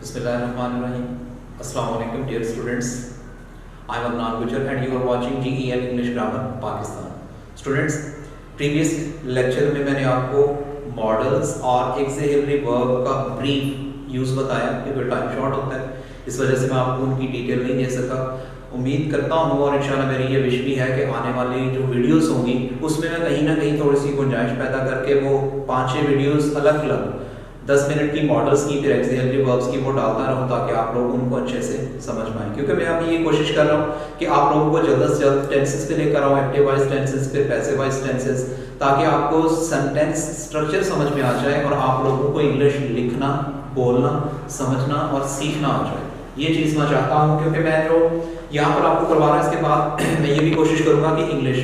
Bismillahirrahmanirrahim. Assalamu alaikum dear students. I am Adnan Gujjar and you are watching GEL English Grammar Pakistan. Students, previous lecture में मैंने आपको models और axillary verb का brief use बताया क्योंकि time short होता है, इस वजह से मैं आपको उनकी डिटेल नहीं दे सका। उम्मीद करता हूँ और इंशाल्लाह मेरी ये विश भी है कि आने वाली जो वीडियोस होंगी उसमें मैं कहीं ना कहीं थोड़ी सी गुंजाइश पैदा करके वो 5-6 वीडियोस अलग अलग 10 मिनट की मॉडल्स की फिर एक्सिलरी वर्ब्स की वो डालता रहूँ ताकि आप लोग उनको अच्छे से समझ पाएँ। क्योंकि मैं अभी ये कोशिश कर रहा हूँ कि आप लोगों को जल्द से जल्द टेंसेस पे लेकर आऊँ, एक्टिव वॉइस टेंसेस पे, पैसिव वॉइस टेंसेस, ताकि आपको सेंटेंस स्ट्रक्चर समझ में आ जाए और आप लोगों को इंग्लिश लिखना, बोलना, समझना और सीखना आ जाए। ये चीज़ मैं चाहता हूँ क्योंकि मैं जो यहाँ पर आपको करवा रहा है इसके बाद मैं ये भी कोशिश करूँगा कि इंग्लिश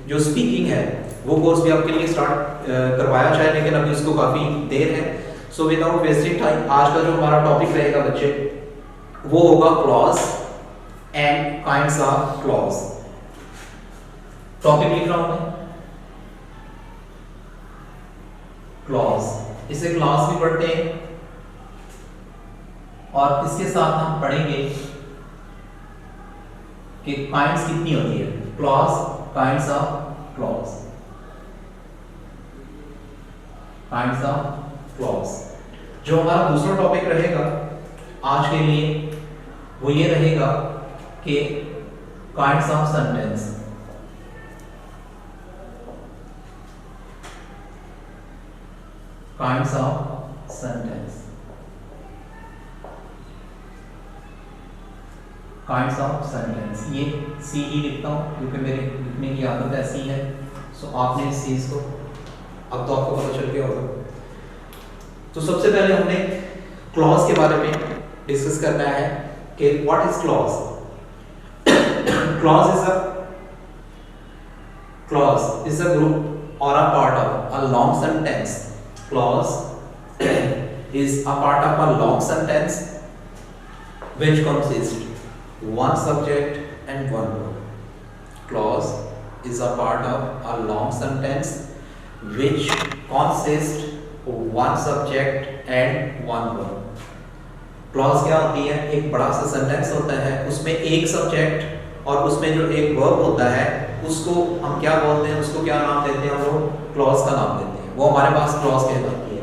जो स्पीकिंग है वो कोर्स भी आपके लिए स्टार्ट करवाया जाए, लेकिन अभी उसको काफ़ी देर है। सो विदाउट वेस्टिंग टाइम आज का जो हमारा टॉपिक रहेगा बच्चे वो होगा clause and kinds of clause. Topic लिख रहा हूं मैं क्लॉज, इसे क्लॉज भी पढ़ते हैं और इसके साथ हम पढ़ेंगे कि काइंड्स कितनी होती है, clause, kinds of clause, kinds of clause. जो हमारा दूसरा टॉपिक रहेगा आज के लिए वो ये रहेगा कि kinds of sentence, kinds of sentence, kinds of sentence. ये सी ही लिखता हूं क्योंकि मेरे लिखने की आदत ऐसी है। सो आपने इस चीज को अब तो आपको पता चल गया होगा। तो सबसे पहले हमने क्लॉज के बारे में डिस्कस करना है कि what is clause. Clause is a group और a part of a long sentence. Clause is a part of a long sentence which consists one subject and one verb. Clause is a part of a long sentence which consists one subject and one verb. Clause क्या होती है? एक बड़ा सा sentence होता है, उसमें एक सब्जेक्ट और उसमें जो एक वर्ब होता है उसको हम क्या बोलते हैं, उसको क्या नाम देते हैं हम लोग? क्लॉज का नाम देते हैं। वो हमारे पास क्लॉज कहलाती है।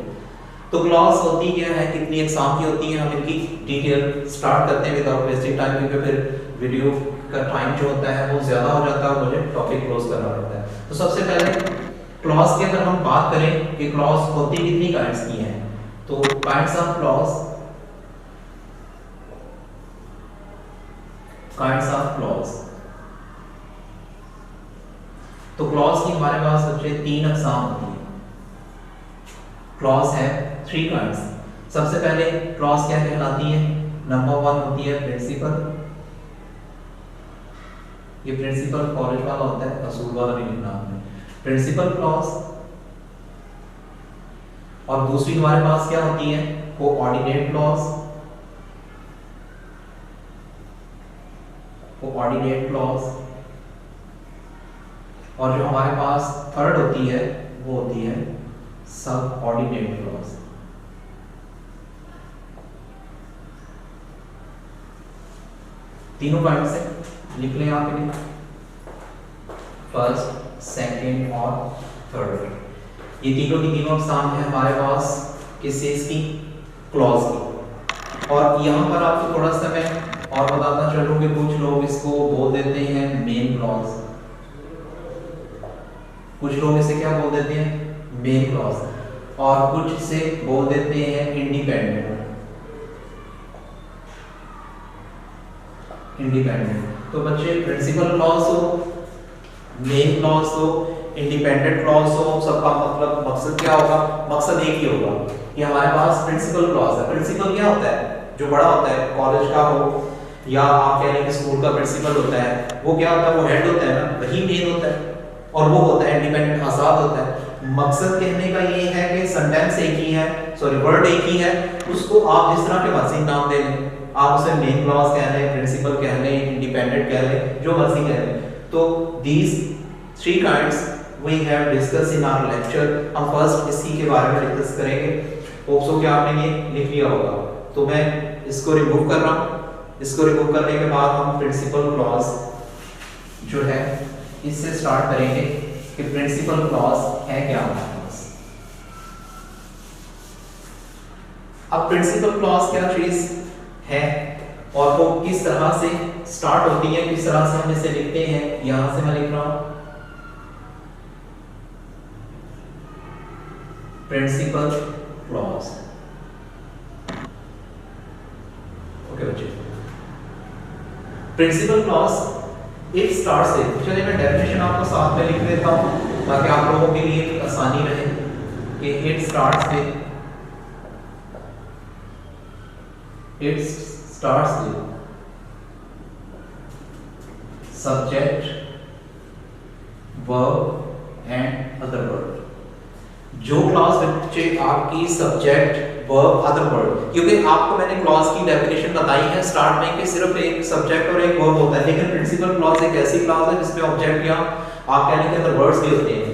तो क्लॉज होती क्या है, कितनी एग्जाम की होती है, हम इनकी डिटेल स्टार्ट करते हैं विदाउट वेस्टिंग टाइम, क्योंकि फिर वीडियो का टाइम जो होता है वो ज्यादा हो जाता है और मुझे टॉपिक क्लोज करना पड़ता है। तो सबसे पहले क्लॉज की अगर हम बात करें कि क्लॉज होती कितनी काइंड्स की हैं, तो kinds of clause, kinds of clause, तो क्लॉज की हमारे पास बच्चे 3 अकसाम होती है। क्लॉज है 3 काइंड्स। सबसे पहले क्लॉज क्या कहलाती है? नंबर 1 होती है प्रिंसिपल। ये प्रिंसिपल कॉलेज वाला होता है, असूल वाला नहीं लिखना आपने। Principal clause. और दूसरी हमारे पास क्या होती है? Coordinate clause. Coordinate clause. और जो हमारे पास थर्ड होती है वो होती है सबऑर्डिनेट क्लॉज। तीनों काइंड से लिख लें आप इन्हें, फर्स्ट, सेकंड और थर्ड। ये तीनों की तीनों अक़साम है हमारे पास किस चीज की? क्लॉज की। और यहाँ पर आपको थोड़ा सा मैं और बताता चलूं कि कुछ लोग इसको बोल देते हैं मेन क्लॉज, कुछ लोग इसे क्या बोल देते हैं? मेन क्लॉज, और कुछ इसे बोल देते हैं इंडिपेंडेंट। इंडिपेंडेंट। तो बच्चे प्रिंसिपल क्लॉज हो, मेन क्लॉज हो, इंडिपेंडेंट क्लॉज हो, सबका मतलब मकसद क्या होगा? मकसद एक ही होगा कि हमारे पास प्रिंसिपल क्लॉज है। प्रिंसिपल क्या होता है? जो बड़ा होता है, कॉलेज का हो या आप कह रहे हैं कि स्कूल का प्रिंसिपल होता है, वो क्या होता है? वो हेड होता है ना, वही मेन होता है। और वो होता है इंडिपेंडेंट, आजाद होता है। मकसद कहने का ये है कि सेंटेंस एक ही है, सॉरी वर्ड एक ही है, उसको आप जिस तरह के मर्जी नाम दे लें, आप उसे मेन क्लॉज कह लें, प्रिंसिपल कह लें, इंडिपेंडेंट कह लें, जो मर्जी कह लें। तो these 3 kinds we have discussed in our lecture। हम फर्स्ट इसी के बारे में डिस्कस करेंगे। होप सो कि आपने ये लिख लिया होगा। तो मैं इसको रिमूव कर रहा हूं। इसको रिमूव करने के बाद हम प्रिंसिपल क्लॉज जो है इससे स्टार्ट करेंगे कि प्रिंसिपल क्लॉज है क्या हमारे पास। अब प्रिंसिपल क्लॉज क्या चीज है और वो किस तरह से स्टार्ट होती है, किस तरह से हम इसे लिखते हैं, यहां से मैं लिख रहा हूं प्रिंसिपल क्लॉज। ओके बच्चे, principal clause it starts with, चलिए मैं डेफिनेशन आपको साथ में लिख देता हूं ताकि आप लोगों के लिए आसानी रहे कि it starts with subject verb and other verb. जो क्लॉज बच्चे आपकी सब्जेक्ट वर्ब अदर वर्ब, क्योंकि आपको मैंने क्लॉज की डेफिनेशन बताई है स्टार्ट में कि सिर्फ एक सब्जेक्ट और एक वर्ब होता है, लेकिन प्रिंसिपल क्लॉज एक ऐसी क्लॉज है जिसमें ऑब्जेक्ट या आप कहने के अंदर वर्ड्स भी होते हैं।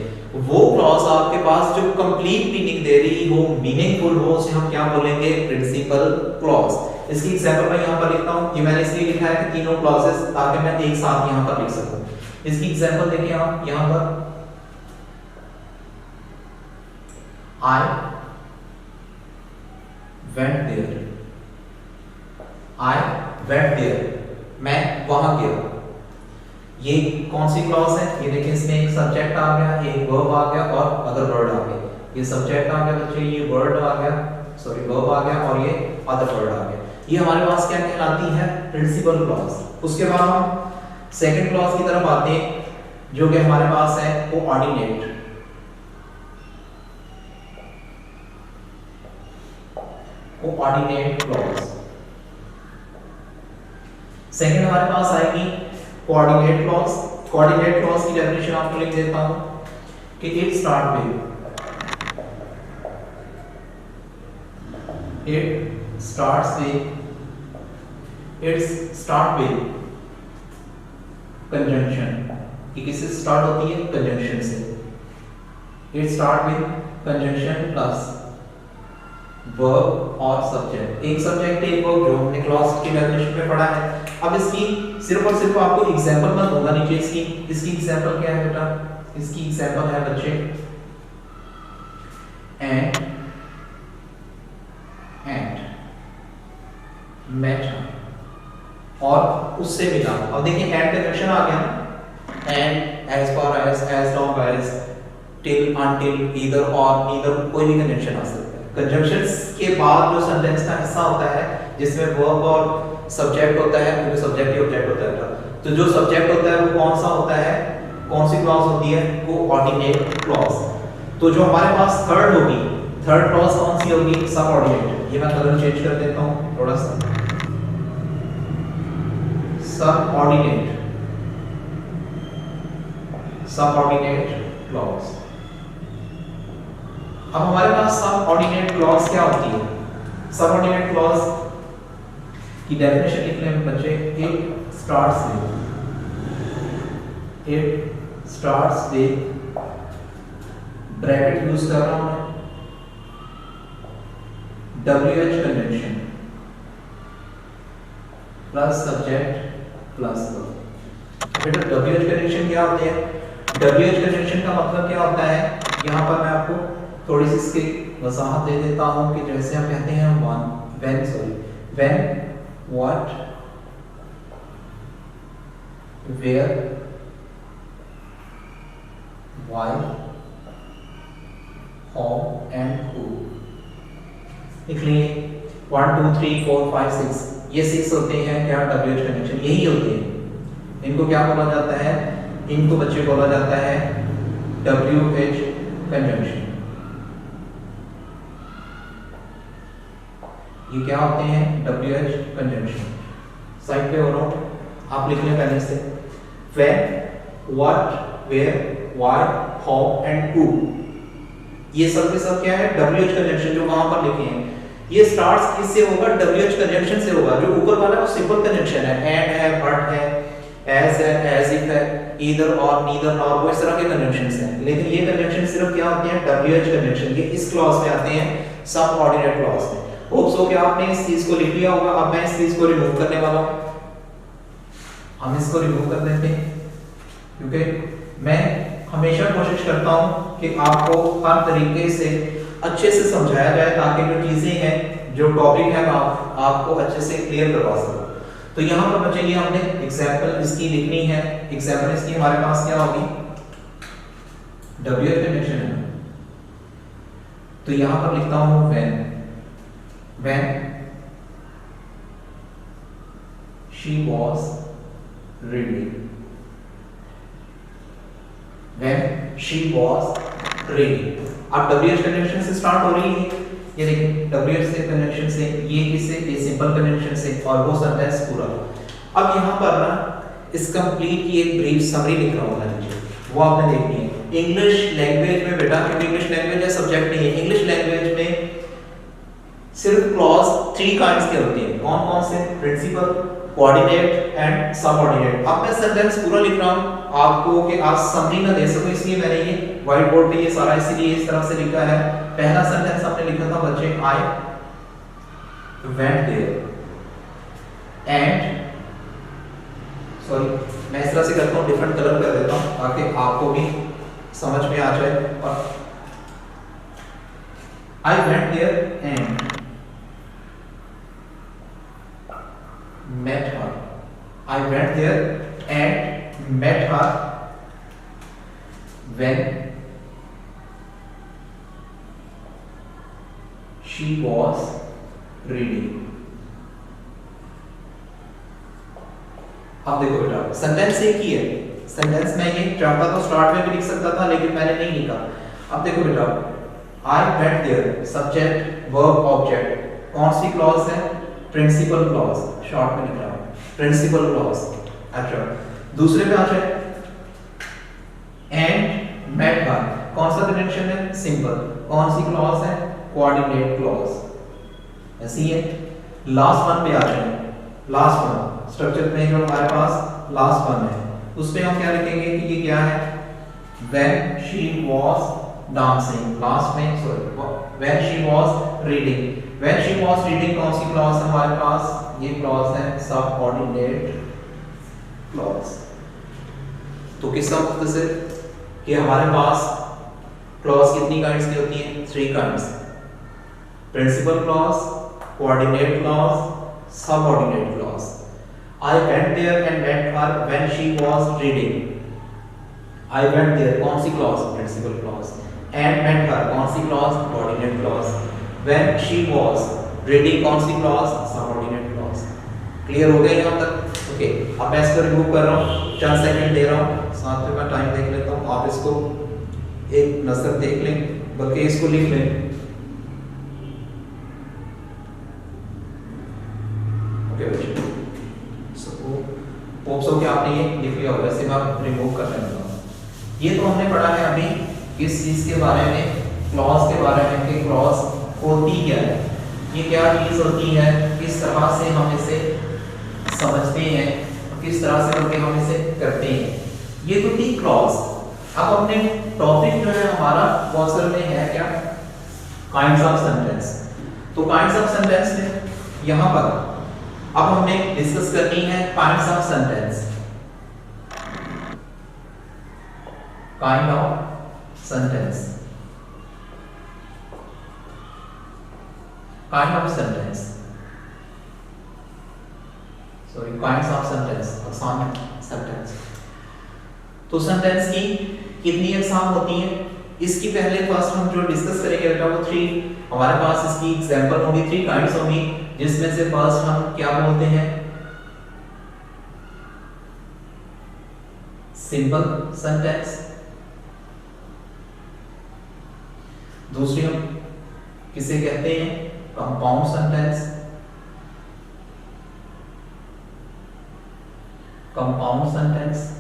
वो क्लॉज आपके पास जो कंप्लीट मीनिंग दे रही हो, मीनिंगफुल हो, उसे हम क्या बोलेंगे, प्रिंसिपल क्लॉज। इसकी एग्जांपल मैं यहां पर लिखता हूं, ये मैंने इसलिए लिखा है कि तीनों क्लॉजेस ताकि मैं एक साथ यहां पर लिख सकूं। इसकी एग्जांपल देखिए आप यहां पर, I went there, I went there, मैं वहां गया। ये कौन सी क्लॉज है, ये देखिए इसमें एक सब्जेक्ट आ गया, एक वर्ब आ गया और अदर वर्ड आ गया। ये सब्जेक्ट आ गया बच्चे, ये वर्ड आ गया, सॉरी वर्ब आ गया और ये अदर वर्ड आ गया। ये हमारे पास क्या कहलाती है, प्रिंसिपल क्लॉज। उसके बाद हम सेकंड क्लॉज की तरफ आते हैं जो कि हमारे पास है कोऑर्डिनेट। कोऑर्डिनेट क्लॉज सेकंड हमारे पास आएगी कोऑर्डिनेट क्लॉज। कोऑर्डिनेट क्लॉज की डेफिनेशन आपको लिख देता हूं कि इट स्टार्ट विद कंजंक्शन। कि किससे स्टार्ट होती है, कंजंक्शन से। It start with conjunction plus verb और सब्जेक्ट, एक सब्जेक्ट एक वर्ब जो हमने क्लॉज की डेफिनेशन में पढ़ा है। अब इसकी सिर्फ और सिर्फ आपको एग्जांपल मत होगा नीचे इसकी एग्जांपल क्या है बेटा, इसकी एग्जांपल है बच्चे एंड मैच और उससे मिला। अब देखिए एंड कंजंक्शन आ गया, and as far as long as till until either और नीदर, कोई भी कंजंक्शन आ सकता है। कंजंक्शंस के बाद जो सेंटेंस का हिस्सा होता है जिसमें वर्ब और सब्जेक्ट होता है, क्योंकि सब्जेक्ट ही ऑब्जेक्ट होता है, तो जो सब्जेक्ट होता है वो कौन सा होता है, कौन सी क्लॉज होती है, कोऑर्डिनेट क्लॉज। तो जो हमारे पास थर्ड होगी, थर्ड क्लॉज कौन सी होगी, सबऑर्डिनेट। ये मैं कलर चेंज कर देता हूं थोड़ा सा, सबऑर्डिनेट क्लॉज। अब हमारे पास सबऑर्डिनेट क्लॉज क्या होती है, सबऑर्डिनेट क्लॉज की डेफिनेशन लिख लें बच्चे, it starts with bracket use कर रहा हूं मैं, WH conjunction plus subject plus verb. बेटा WH कंजंक्शन क्या होते हैं, WH कंजंक्शन का मतलब क्या होता है, यहां पर मैं आपको थोड़ी सी इसकी वजाहत दे देता हूं कि जैसे हम कहते हैं when, what, where, why, how and who। लिख लिए 1 2 3 4 5 6, ये 6 होते हैं क्या, WH कंजंक्शन यही होते हैं। इनको क्या बोला जाता है, इनको बच्चे बोला जाता है WH कंजंक्शन। ये क्या होते हैं, WH कंजंक्शन। साइड पे हो रहा हूं, आप लिख लें पहले से, when, what, where, why, how and who। ये सब के सब क्या है, WH कंजंक्शन जो वहां पर लिखे हैं। ये स्टार्ट्स किससे होगा, WH कंजंक्शन से होगा। जो ऊपर वाला है वो सिंपल कंजंक्शन है, एंड है, बट है, एज है, एज इफ है, ईदर और नीदर नॉर, वो इस तरह के कंजंक्शंस हैं। लेकिन ये कंजंक्शन सिर्फ क्या होते हैं, WH कंजंक्शन। ये इस क्लॉज में आते हैं, सबऑर्डिनेट क्लॉज में। होप्स हो कि आपने इस चीज को लिख लिया होगा। अब मैं इस चीज को रिमूव करने वाला हूं, हम इसको रिमूव कर देते हैं, क्योंकि मैं हमेशा कोशिश करता हूं कि आपको हर तरीके से अच्छे से समझाया जाए ताकि जो चीजें हैं, जो टॉपिक है, आपको अच्छे से क्लियर करवा सकूं। तो यहाँ पर बच्चे ये हमने एग्जाम्पल इसकी लिखनी है। एग्जाम्पल इसकी हमारे पास क्या होगी, WH कंडीशन है, तो यहाँ पर लिखता हूं when she was reading, when she was reading। अब WH कंडीशन से स्टार्ट हो रही है, ये देखिए WH से कनेक्शन से, ये किससे, ये सिंपल कनेक्शन से, और वो सेंटेंस पूरा। अब यहाँ पर ना इस कंप्लीट की एक ब्रीफ समरी लिख रहा हूँ मैं, वो आपने देखनी है। इंग्लिश लैंग्वेज में बेटा, क्योंकि इंग्लिश लैंग्वेज है सब्जेक्ट नहीं है, इंग्लिश लैंग्वेज में सिर्फ क्लॉज 3 काइंड्स के होते हैं। कौन कौन से, प्रिंसिपल, कोऑर्डिनेट एंड सबऑर्डिनेट। अब मैं सेंटेंस पूरा लिख रहा हूँ आपको कि आप समरी ना दे सको, इसलिए मैंने ये व्हाइट बोर्ड पे ये सारा इसीलिए इस तरह से लिखा है। पहला सेंटेंस हमने लिखा था बच्चे, I went there and, sorry मैं इस तरह से करता हूँ, डिफरेंट कलर कर देता हूँ ताकि आपको भी समझ में आ जाए। और I went there and met her, I went there and met her when she was reading। अब देखो बेटा सेंटेंस एक ही है, सेंटेंस में ये चाहता तो स्टार्ट में भी लिख सकता था लेकिन मैंने नहीं लिखा। अब देखो बेटा, I went there, subject verb object, कौन सी क्लॉज है, प्रिंसिपल क्लॉज, शॉर्ट में लिख रहा हूं प्रिंसिपल क्लॉज। अच्छा दूसरे पे आ जाए, एंड मेट हर, कौन सा कनेक्शन है, सिंपल, कौन सी क्लॉज है, कोऑर्डिनेट क्लॉज। ऐसी है। लास्ट वन पे आ जाए, लास्ट वन स्ट्रक्चर में जो हमारे पास लास्ट वन है उस पे हम क्या लिखेंगे कि ये क्या है, when she was dancing. Last में sorry, when she was reading, When she was reading कौन सी क्लॉज है हमारे पास, ये क्लॉज है सबऑर्डिनेट क्लॉज। तो किसका मुख्तसर कि हमारे पास क्लॉज कितनी काइंड्स की होती हैं, 3 kinds, principal clause, coordinate clause, subordinate clause. I went there and met her when she was reading। I went there कौन सी clause, principal clause, and met her कौन सी clause, coordinate clause, when she was reading कौन सी clause, subordinate clause. Clear हो गया यहाँ तक? ओके अब मैं इसको रिमूव कर रहा हूँ, चंद सेकंड दे रहा हूँ, साथ में मैं टाइम देख लेता हूँ, आप इसको एक नजर देख लें, बल्कि इसको लिख लें। ओके बच्चों, होप्स हो कि आपने ये लिख लिया होगा, इसे मैं रिमूव कर लेता हूँ। ये तो हमने पढ़ा है अभी किस चीज के बारे में, क्लॉज के बारे में, कि क्लॉज होती क्या है, ये क्या चीज होती है, किस तरह से हम इसे समझते हैं, किस तरह से करके हम इसे करते हैं। ये तो थी क्लॉज। अब अपने टॉपिक जो है हमारा वो असल में है क्या, काइंड्स ऑफ सेंटेंस। तो काइंड्स ऑफ सेंटेंस में यहाँ पर अब हमने डिस्कस करनी है kinds of sentence. Kind of sentence, kind of sentence, sorry kinds of sentence, अकसाम sentence। तो सेंटेंस की कितनी अकसाम होती हैं, इसकी पहले फर्स्ट हम जो डिस्कस करेंगे बेटा वो 3 हमारे पास इसकी एग्जांपल होंगी, 3 काइंड्स होंगी, जिसमें से फर्स्ट हम क्या बोलते हैं, सिंपल सेंटेंस। दूसरी हम किसे कहते हैं, कंपाउंड सेंटेंस, कंपाउंड सेंटेंस।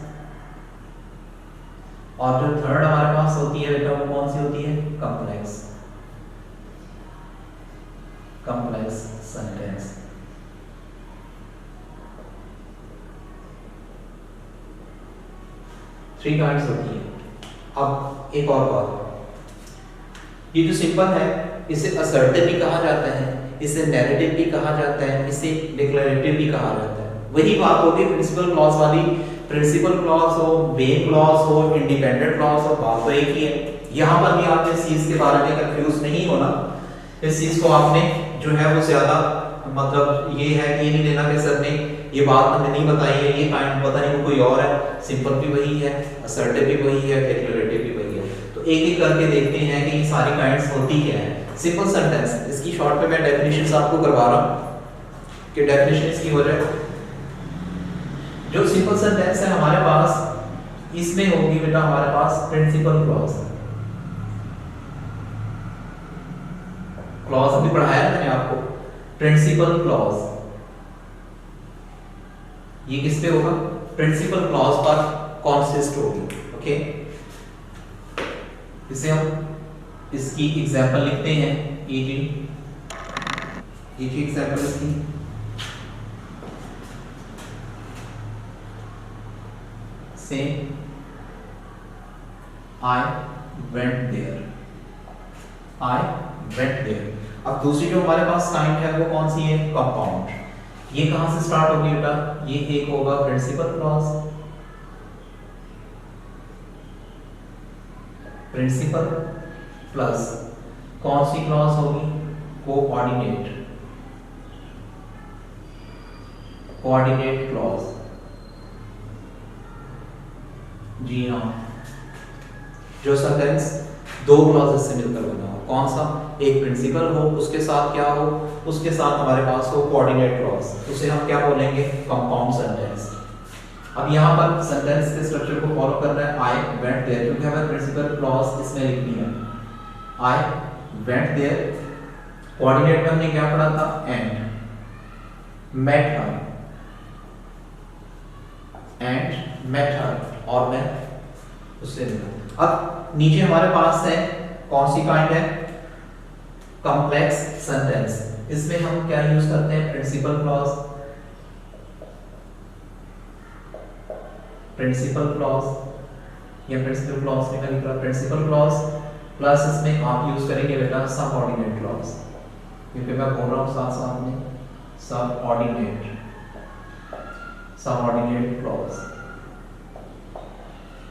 और जो थर्ड हमारे पास होती है बेटा वो कौन सी होती है, complex, complex sentence. Three kinds होती है। अब एक और बात, ये जो सिंपल है इसे असर्टिव भी कहा जाता है, इसे नैरेटिव भी कहा जाता है, इसे डिक्लेरेटिव भी कहा जाता है। वही बात होगी प्रिंसिपल क्लॉज वाली, प्रिंसिपल क्लॉज हो, मेन क्लॉज हो, इंडिपेंडेंट क्लॉज हो, बात तो एक ही है। यहाँ पर भी आपने इस चीज के बारे में कंफ्यूज नहीं होना, इस चीज को आपने जो है वो ज्यादा मतलब ये है कि ये नहीं लेना कि सर ने ये बात हमें नहीं बताई है, ये काइंड पता नहीं वो कोई और है। सिंपल भी वही है, असर्टिव भी वही है, डिक्लेरेटिव भी वही है। तो एक एक करके देखते हैं कि ये सारी काइंड्स होती क्या है। सिंपल सेंटेंस, इसकी शॉर्ट पे मैं डेफिनेशंस आपको करवा रहा हूँ कि डेफिनेशन इसकी हो जाए। जो सिंपल सेंटेंस है हमारे पास, इसमें होगी बेटा हमारे पास प्रिंसिपल क्लॉज। क्लॉज भी पढ़ाया मैंने आपको, प्रिंसिपल क्लॉज ये किस पे होगा, प्रिंसिपल क्लॉज पर कॉन्सिस्ट होगी। ओके, इसे हम इसकी एग्जांपल लिखते हैं, ईजी एग्जांपल इसकी। से I went there, I went there। अब दूसरी जो हमारे पास काइंड है वो कौन सी है, कंपाउंड। ये कहां से स्टार्ट होगी बेटा, ये एक होगा प्रिंसिपल क्लॉज, प्रिंसिपल प्लस कौन सी क्लॉज होगी, कोऑर्डिनेट, कोऑर्डिनेट क्लॉज। जी हाँ, जो सेंटेंस दो क्लॉजेस से मिलकर बना हो, कौन सा, एक प्रिंसिपल हो, उसके साथ क्या हो, उसके साथ हमारे पास हो कोऑर्डिनेट क्लॉज, उसे हम क्या बोलेंगे, कंपाउंड सेंटेंस। अब यहाँ पर सेंटेंस के स्ट्रक्चर को फॉलो करना है, आई वेंट देयर, क्योंकि हमें प्रिंसिपल क्लॉज इसमें लिखनी है। आई वेंट देयर, कोऑर्डिनेट में हमने क्या पढ़ा था, and met her, and met her, और मैं उससे मिला। अब नीचे हमारे पास है कौन सी काइंड है, कॉम्प्लेक्स सेंटेंस। इसमें हम क्या यूज करते हैं, प्रिंसिपल क्लॉज, प्रिंसिपल क्लॉज या प्रिंसिपल क्लॉज में लिख रहा प्रिंसिपल क्लॉज प्लस इसमें आप यूज करेंगे बेटा सबऑर्डिनेट क्लॉज, क्योंकि मैं बोल रहा हूँ साथ साथ में सबऑर्डिनेट, सबऑर्डिनेट क्लॉज।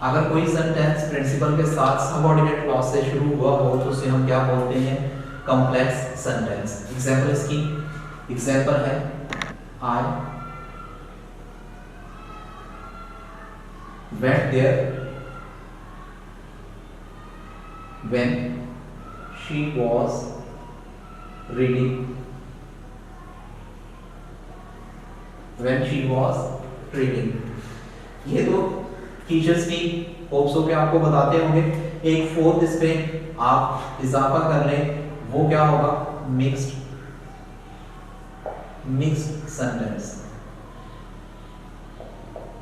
अगर कोई सेंटेंस प्रिंसिपल के साथ सबऑर्डिनेट क्लॉज से शुरू हुआ हो तो उसे हम क्या बोलते हैं, कॉम्प्लेक्स सेंटेंस। एग्जांपल इसकी, एग्जांपल है आई went there when she was reading, when she was reading। ये तो टीचर्स भी होप्स हो के आपको बताते होंगे। एक फोर्थ इस पे आप इजाफा कर लें, वो क्या होगा, मिक्स्ड, मिक्स्ड सेंटेंस।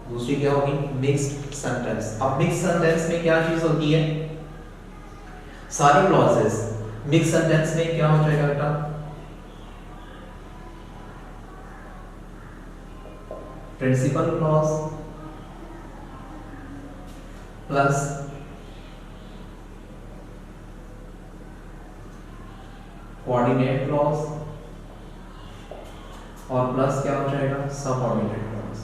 दूसरी क्या होगी, मिक्स्ड सेंटेंस। अब मिक्स्ड सेंटेंस में क्या चीज होती है, सारी क्लॉजेस मिक्स्ड सेंटेंस में क्या हो जाएगा बेटा, principal clause plus coordinate clause और प्लस क्या हो जाएगा, सबऑर्डिनेट क्लॉज।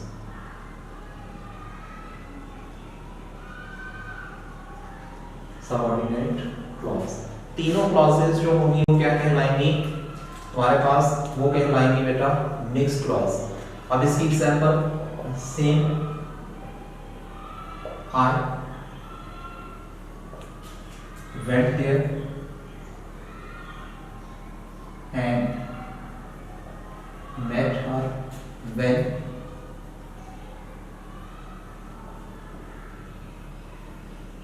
सबऑर्डिनेट क्लॉज, तीनों क्लॉजेस जो होंगी वो क्या कहलाएंगी हमारे पास, वो कहलाएंगी बेटा मिक्स्ड क्लॉज। अब इसकी example, same I went there and met her when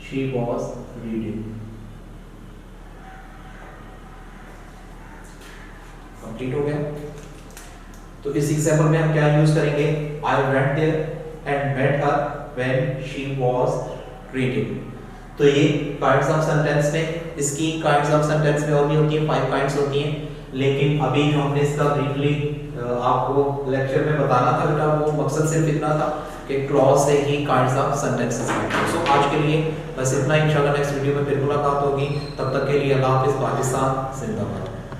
she was reading। Complete हो गया। तो इस एग्जांपल में हम क्या यूज करेंगे, I went there and met her when she was reading। तो ये काइंड्स ऑफ सेंटेंस में, इसकी काइंड्स ऑफ सेंटेंस में और भी होती है, 5 काइंड्स होती हैं, लेकिन अभी जो हमने इसका ब्रीफली आपको लेक्चर में बताना था बेटा, वो मकसद सिर्फ इतना था कि क्लॉज से ही काइंड्स ऑफ सेंटेंसेस बनते हैं। सो आज के लिए बस इतना ही, इंशाल्लाह नेक्स्ट वीडियो में फिर मुलाकात होगी। तब तक के लिए अल्लाह हाफिज़। पाकिस्तान जिंदाबाद।